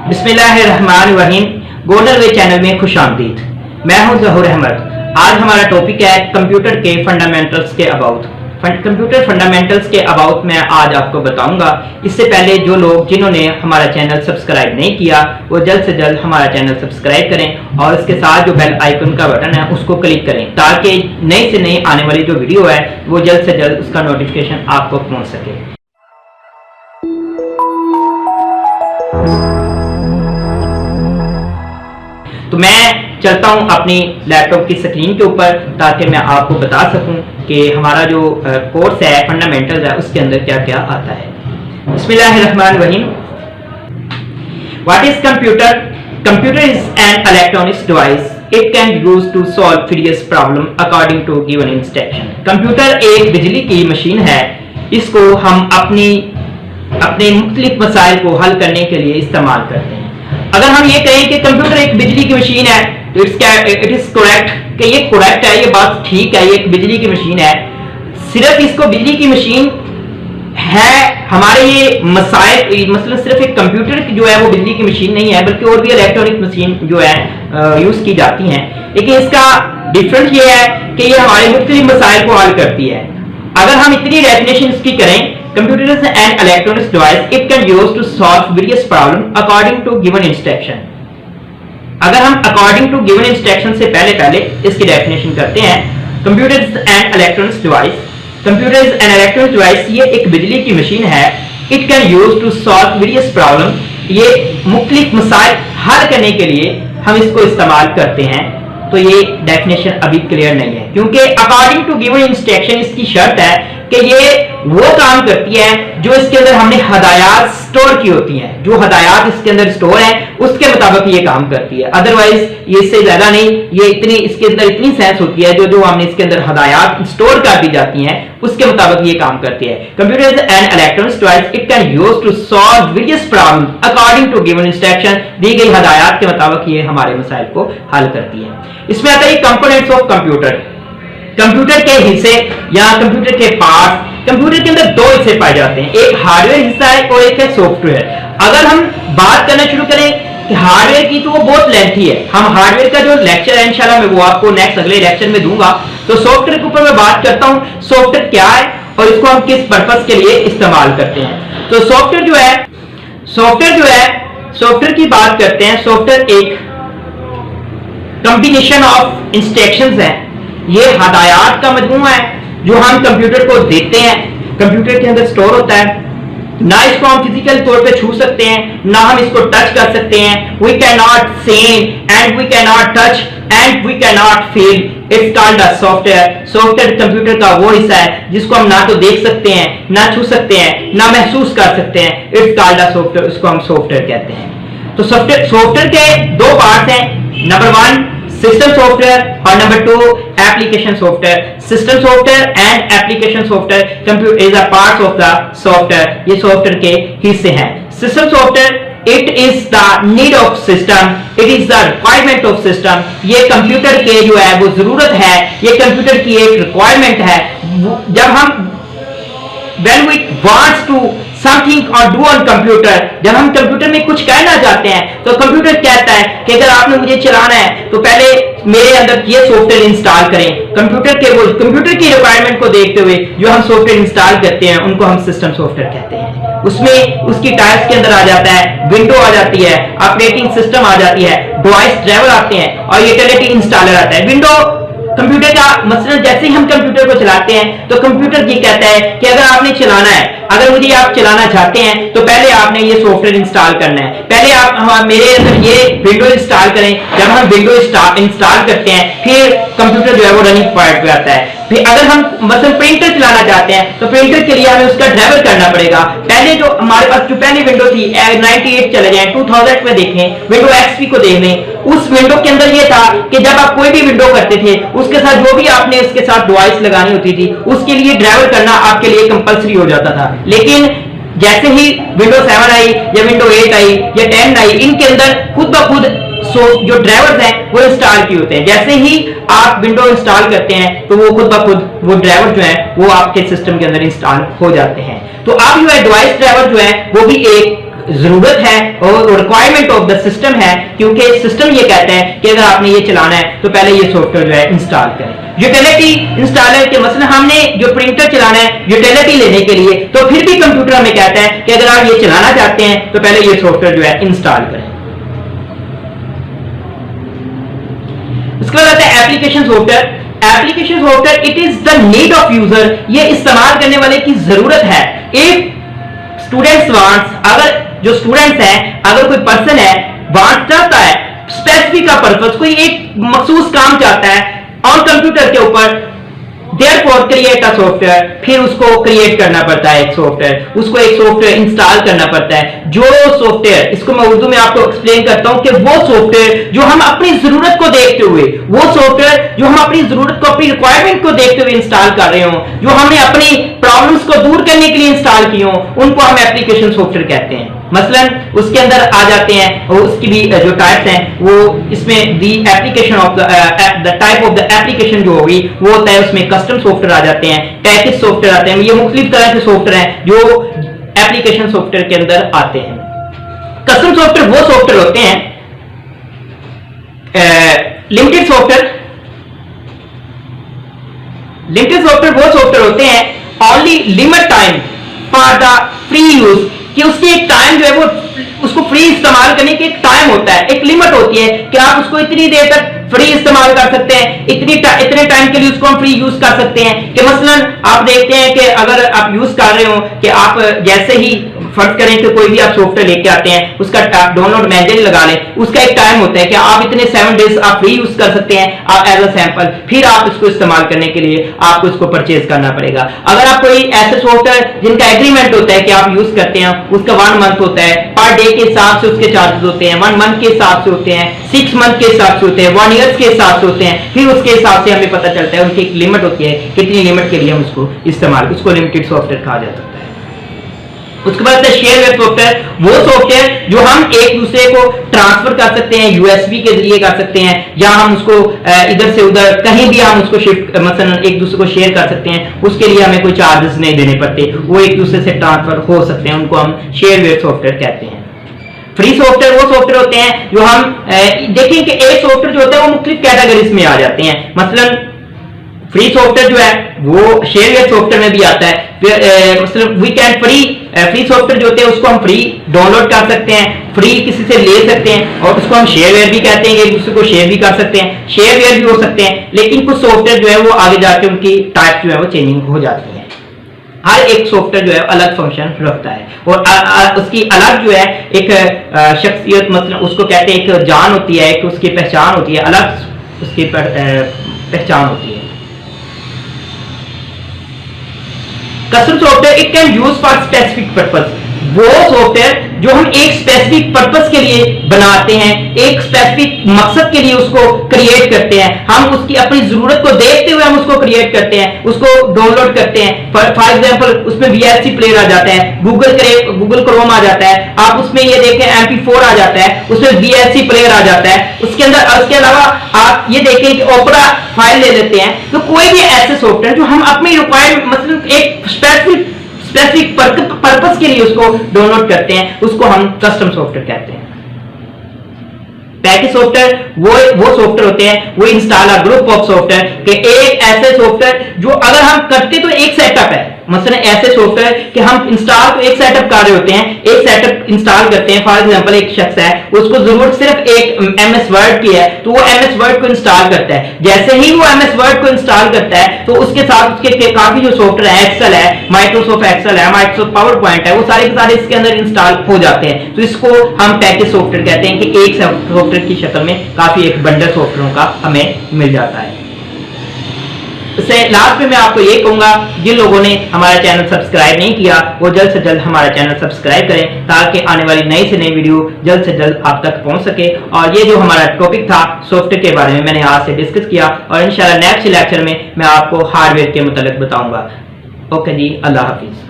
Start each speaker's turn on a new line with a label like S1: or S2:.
S1: बिस्मिल्लाहिर्रहमानिर्रहीम। गोल्डन वे चैनल में खुशामदीद। मैं हूं ज़हूर अहमद। आज हमारा टॉपिक है कंप्यूटर के फंडामेंटल्स के अबाउट। कंप्यूटर फंडामेंटल्स के अबाउट मैं आज आपको बताऊंगा। इससे पहले जो लोग जिन्होंने हमारा चैनल सब्सक्राइब नहीं किया वो जल्द से जल्द हमारा चैनल सब्सक्राइब करें और इसके साथ जो बेल आइकन का बटन है उसको क्लिक करें ताकि नई से नई आने वाली जो वीडियो है वो जल्द से जल्द उसका नोटिफिकेशन आपको पहुंच सके। तो मैं चलता हूं अपनी लैपटॉप की स्क्रीन के ऊपर ताकि मैं आपको बता सकूं कि हमारा जो कोर्स है फंडामेंटल्स है उसके अंदर क्या क्या आता है। बिस्मिल्लाहिर्रहमानिर्रहीम। What is computer? Computer is an electronic device. It can use to solve various problem according to given instruction. Computer एक बिजली की मशीन है। इसको हम अपने मुख्तलिफ मसाइल को हल करने के लिए इस्तेमाल करते हैं। अगर हम ये कहें कि कंप्यूटर एक बिजली की मशीन है तो इट इज करेक्ट कि ये करेक्ट है, ये बात ठीक है, ये एक बिजली की मशीन है। सिर्फ इसको बिजली की मशीन है हमारे ये मसाइल मतलब सिर्फ एक कंप्यूटर जो है वो बिजली की मशीन नहीं है बल्कि और भी इलेक्ट्रॉनिक मशीन जो है यूज की जाती हैं। लेकिन इसका डिफरेंस ये है कि ये हमारे मुख्तलिफ मसाइल को हल करती है। अगर हम इतनी डेफिनेशन इसकी करें, computer is an electronic device. It can use to solve various problems according to given instruction. अगर हम according to given instruction से पहले इसकी डेफिनेशन करते हैं, computer is an electronic device. Computer is an electronic device. ये एक बिजली की मशीन है. It can use to solve various problems. ये मुख्तलिफ मसाइल हल करने के लिए हम इसको इस्तेमाल करते हैं। तो ये डेफिनेशन अभी क्लियर नहीं है क्योंकि अकॉर्डिंग टू गिवन इंस्ट्रक्शन इसकी शर्त है कि ये वो काम करती है जो इसके अंदर हमने हदायत स्टोर की होती हैं। जो हदायत इसके अंदर स्टोर है उसके मुताबिक ये काम करती है। अदरवाइज ये इससे ज्यादा नहीं। ये इसके अंदर इतनी सेंस होती है जो हमने इसके अंदर हदायत स्टोर कर दी जाती हैं उसके मुताबिक ये काम करती है। Computer is an electronic device. It can use to solve various problem according to given instruction. दी गई हदायत के मुताबिक ये हमारे मसाइल को हल करती है। इसमें आता है कंपोनेंट्स ऑफ कंप्यूटर। कंप्यूटर के हिस्से या कंप्यूटर के पार्ट। कंप्यूटर के अंदर दो हिस्से पाए जाते हैं, एक हार्डवेयर हिस्सा है और एक है सॉफ्टवेयर। अगर हम बात करना शुरू करें कि हार्डवेयर की तो वो बहुत लेंथी है। हम हार्डवेयर का जो लेक्चर है इंशाल्लाह मैं वो आपको नेक्स्ट अगले लेक्चर में दूंगा। तो सॉफ्टवेयर के ऊपर मैं बात करता हूं सॉफ्टवेयर क्या है और इसको हम किस पर्पस के लिए इस्तेमाल करते हैं। तो सॉफ्टवेयर की बात करते हैं। सॉफ्टवेयर एक कॉम्बिनेशन ऑफ इंस्ट्रक्शंस है। ये हदायत का मजमूआ है जो हम कंप्यूटर को देते हैं। कंप्यूटर के अंदर स्टोर होता है। ना इसको हम फिजिकल तौर पे छू सकते हैं ना हम इसको टच कर सकते हैं। We can not see and we can not touch and we can not feel. It's called a software. Software computer का वो हिस्सा है जिसको हम ना तो देख सकते हैं ना छू सकते हैं ना महसूस कर सकते हैं। It's called a software. उसको हम सॉफ्टवेयर कहते हैं। तो सॉफ्टवेयर के दो पार्ट हैं। नंबर 1 सिस्टम सॉफ्टवेयर और number 2 application software. System software and application software computer is a part of the software. ये सॉफ्टवेयर के हिस्से हैं। System software it is the need of system. It is the requirement of system. ये computer के जो है वो जरूरत है। ये कंप्यूटर की एक रिक्वायरमेंट है। जब हम when we wants to something or do on computer, जब हम कंप्यूटर में कुछ कहना चाहते हैं तो कंप्यूटर कहता है कि अगर आपने मुझे चलाना है तो पहले मेरे अंदर ये सॉफ्टवेयर इंस्टॉल करें। कंप्यूटर की रिक्वायरमेंट को देखते हुए जो हम सॉफ्टवेयर इंस्टॉल करते हैं उनको हम सिस्टम सॉफ्टवेयर कहते हैं। उसमें उसकी टाइप्स के अंदर आ जाता है विंडो आ जाती है, ऑपरेटिंग सिस्टम आ जाती है, डिवाइस ड्राइवर आते हैं और यूटिलिटी इंस्टॉलर आता है। विंडो कंप्यूटर का मसलन जैसे ही हम कंप्यूटर को चलाते हैं तो कंप्यूटर ये कहता है कि अगर आपने चलाना है, अगर मुझे आप चलाना चाहते हैं तो पहले आपने ये सॉफ्टवेयर इंस्टॉल करना है। पहले आप मेरे अंदर ये विंडो इंस्टॉल करें। जब हम विंडो इंस्टॉल करते हैं फिर कंप्यूटर जो है वो रनिंग पॉइंट पे आता है। फिर अगर हम मतलब प्रिंटर चलाना चाहते हैं तो प्रिंटर के लिए हमें उसका ड्राइवर करना पड़ेगा। पहले जो हमारे पास जो पहली विंडो थी 98 चले जाएं 2000 में देखें, विंडो एक्सपी को देख लें। उस विंडो के अंदर ये था कि जब आप कोई भी विंडो करते थे उसके साथ जो भी आपने उसके साथ डिवाइस लगानी होती थी उसके लिए ड्राइवर करना आपके लिए कंपलसरी हो जाता था। लेकिन जैसे ही विंडो 7 आई या विंडो 8 आई या 10 आई, इनके अंदर खुद ब खुद जो ड्राइवर्स हैं वो इंस्टॉल किए होते हैं। जैसे ही आप विंडो इंस्टॉल करते हैं तो वो खुद ब खुद वो ड्राइवर जो है वो आपके सिस्टम के अंदर इंस्टॉल हो जाते हैं। तो आप जो है डिवाइस ड्राइवर जो है वो भी एक जरूरत है और रिक्वायरमेंट ऑफ द सिस्टम है, क्योंकि सिस्टम ये कहता है कि अगर आपने ये चलाना है तो पहले ये सॉफ्टवेयर जो है इंस्टॉल करें। यूटिलिटी इंस्टॉलर के मसलन हमने जो प्रिंटर चलाना है यूटिलिटी लेने के लिए, तो फिर भी कंप्यूटर हमें कहता है कि अगर आप ये चलाना चाहते हैं तो पहले ये सॉफ्टवेयर जो है इंस्टॉल करें। उसके बाद आता है application software. Application software it is the need of user, ये इस्तेमाल करने वाले की जरूरत है। इफ स्टूडेंट्स वांट्स, अगर जो स्टूडेंट्स हैं, अगर कोई पर्सन है वांट चाहता है स्पेसिफिक का पर्पस, कोई एक मखसूस काम चाहता है ऑन कंप्यूटर के ऊपर, देयरफॉर क्रिएट अ सॉफ्टवेयर, फिर उसको क्रिएट करना पड़ता है एक सॉफ्टवेयर, उसको एक सॉफ्टवेयर इंस्टॉल करना पड़ता है। जो सॉफ्टवेयर, इसको मैं उर्दू में आपको एक्सप्लेन करता हूं कि वो सॉफ्टवेयर जो हम अपनी जरूरत को देखते हुए, वो सॉफ्टवेयर जो हम अपनी जरूरत को, अपनी रिक्वायरमेंट को देखते हुए इंस्टॉल कर रहे हो, जो हमने अपनी प्रॉब्लम्स को दूर करने के लिए इंस्टॉल की हो, उनको हम एप्लीकेशन सॉफ्टवेयर कहते हैं। मसलन उसके अंदर आ जाते हैं, और उसकी भी जो टाइप्स हैं वो इसमें the application of the type of the application जो होगी वो होता है, उसमें कस्टम सॉफ्टवेयर आ जाते हैं, पैकेज सॉफ्टवेयर आते हैं। ये मुख्तलिफ तरह के सॉफ्टवेयर हैं जो एप्लीकेशन सॉफ्टवेयर के अंदर आते हैं। कस्टम सॉफ्टवेयर वो सॉफ्टवेयर होते हैं, लिमिटेड सॉफ्टवेयर, लिमिटेड सॉफ्टवेयर वो सॉफ्टवेयर होते हैं only limit time for the free use, कि उसकी एक टाइम जो है वो उसको फ्री इस्तेमाल करने की एक टाइम होता है, एक लिमिट होती है कि आप उसको इतनी देर तक फ्री इस्तेमाल कर सकते हैं, इतने टाइम के लिए उसको हम फ्री यूज कर सकते हैं। कि मसलन आप देखते हैं कि अगर आप यूज कर रहे हो कि आप जैसे ही फर्ज करें कि कोई भी आप सॉफ्टवेयर लेके आते हैं, उसका डाउनलोड मैनेजर लगा लें, उसका एक टाइम होता है कि आप इतने 7 डेज आप फ्री यूज कर सकते हैं आप एज अ सैंपल, फिर आप इसको इस्तेमाल करने के लिए आपको इसको परचेज करना पड़ेगा। अगर आप कोई ऐसे सॉफ्टवेयर जिनका एग्रीमेंट होता है कि आप यूज करते हैं, उसका 1 मंथ होता है, पर डे के हिसाब से उसके चार्जेस होते हैं, 1 मंथ के हिसाब से होते हैं, 6 मंथ के हिसाब से होते हैं, 1 ईयर के हिसाब से होते हैं, फिर उसके हिसाब से हमें पता चलता है उनकी एक लिमिट होती है, कितनी लिमिट के लिए हम उसको इस्तेमाल, उसको लिमिटेड सॉफ्टवेयर कहा जाता है। उसके बाद शेयरवेयर सॉफ्टवेयर, वो सॉफ्टवेयर जो हम एक दूसरे को ट्रांसफर कर सकते हैं, यूएसबी के जरिए कर सकते हैं, या हम उसको इधर से उधर कहीं भी हम उसको शिफ्ट मसलन एक दूसरे को शेयर कर सकते हैं, उसके लिए हमें कोई चार्जेस नहीं देने पड़ते, वो एक दूसरे से ट्रांसफर हो सकते हैं, उनको हम शेयरवेयर सॉफ्टवेयर कहते हैं। फ्री सॉफ्टवेयर वो सॉफ्टवेयर होते हैं जो हम देखें कि एक सॉफ्टवेयर जो होता है वो मुख्तलिफ कैटेगरीज में आ जाते हैं। मसलन फ्री सॉफ्टवेयर जो है वो शेयरवेयर सॉफ्टवेयर में भी आता है। मतलब वी कैन फ्री सॉफ्टवेयर जो होते हैं उसको हम फ्री डाउनलोड कर सकते हैं, फ्री किसी से ले सकते हैं, और उसको हम शेयरवेयर भी कहते हैं, एक दूसरे को शेयर भी कर सकते हैं, शेयरवेयर भी हो सकते हैं। लेकिन कुछ सॉफ्टवेयर जो है वो आगे जाके उनकी टाइप जो है वो चेंजिंग हो जाती है। हर एक सॉफ्टवेयर जो है अलग फंक्शन रखता है, और उसकी अलग जो है एक शख्सियत, मतलब उसको कहते हैं एक जान होती है, एक उसकी पहचान होती है, अलग उसकी पहचान होती है। Custom software it can use for specific purpose, वो सॉफ्टवेयर जो हम एक स्पेसिफिक पर्पस के लिए बनाते हैं, एक स्पेसिफिक मकसद के लिए उसको क्रिएट करते हैं, हम उसकी अपनी जरूरत को देखते हुए हम उसको क्रिएट करते हैं, उसको डाउनलोड करते हैं। फॉर एग्जांपल उसमें VLC प्लेयर आ जाता है, गूगल क्रोम आ जाता है, आप उसमें ये देखें MP4 आ जाता है, उसमें VLC प्लेयर आ जाता है, उसके अंदर उसके अलावा आप ये देखें कि ओपेरा फाइल ले लेते हैं। तो कोई भी ऐसे सॉफ्टवेयर जो हम अपनी रिक्वायरमेंट मतलब एक स्पेसिफिक पर्पस के लिए उसको डाउनलोड करते हैं, उसको हम कस्टम सॉफ्टवेयर कहते हैं। पैकेज सॉफ्टवेयर वो सॉफ्टवेयर होते हैं, वो इंस्टॉलर ग्रुप ऑफ सॉफ्टवेयर के एक ऐसे सॉफ्टवेयर जो अगर हम करते तो एक सेटअप है, मसलन ऐसे सॉफ्टवेयर कि हम इंस्टॉल तो एक सेटअप कर रहे होते हैं, एक सेटअप इंस्टॉल करते हैं। फॉर एग्जांपल एक शख्स है, उसको जरूरत सिर्फ एक MS वर्ड की है, तो वो MS वर्ड को इंस्टॉल करता है। जैसे ही वो MS वर्ड को इंस्टॉल करता है तो उसके साथ उसके काफी जो सॉफ्टवेयर है, एक्सेल है, माइक्रोसॉफ्ट एक्सेल है, माइक्रोसॉफ्ट पावर पॉइंट है, वो सारे के सारे इसके अंदर इंस्टॉल हो जाते हैं। तो इसको हम पैकेज सॉफ्टवेयर कहते हैं कि एक सॉफ्टवेयर की शक्ल में काफी एक बंडल सॉफ्टवेयरों का हमें मिल जाता है। इससे लास्ट में मैं आपको ये कहूंगा, जिन लोगों ने हमारा चैनल सब्सक्राइब नहीं किया वो जल्द से जल्द हमारा चैनल सब्सक्राइब करें, ताकि आने वाली नई से नई वीडियो जल्द से जल्द आप तक पहुंच सके। और ये जो हमारा टॉपिक था सॉफ्टवेयर के बारे में, मैंने आज से डिस्कस किया, और इंशाल्लाह नेक्स्ट लेक्चर में मैं आपको हार्डवेयर के मुतालिक बताऊंगा। ओके जी, अल्लाह हाफिज।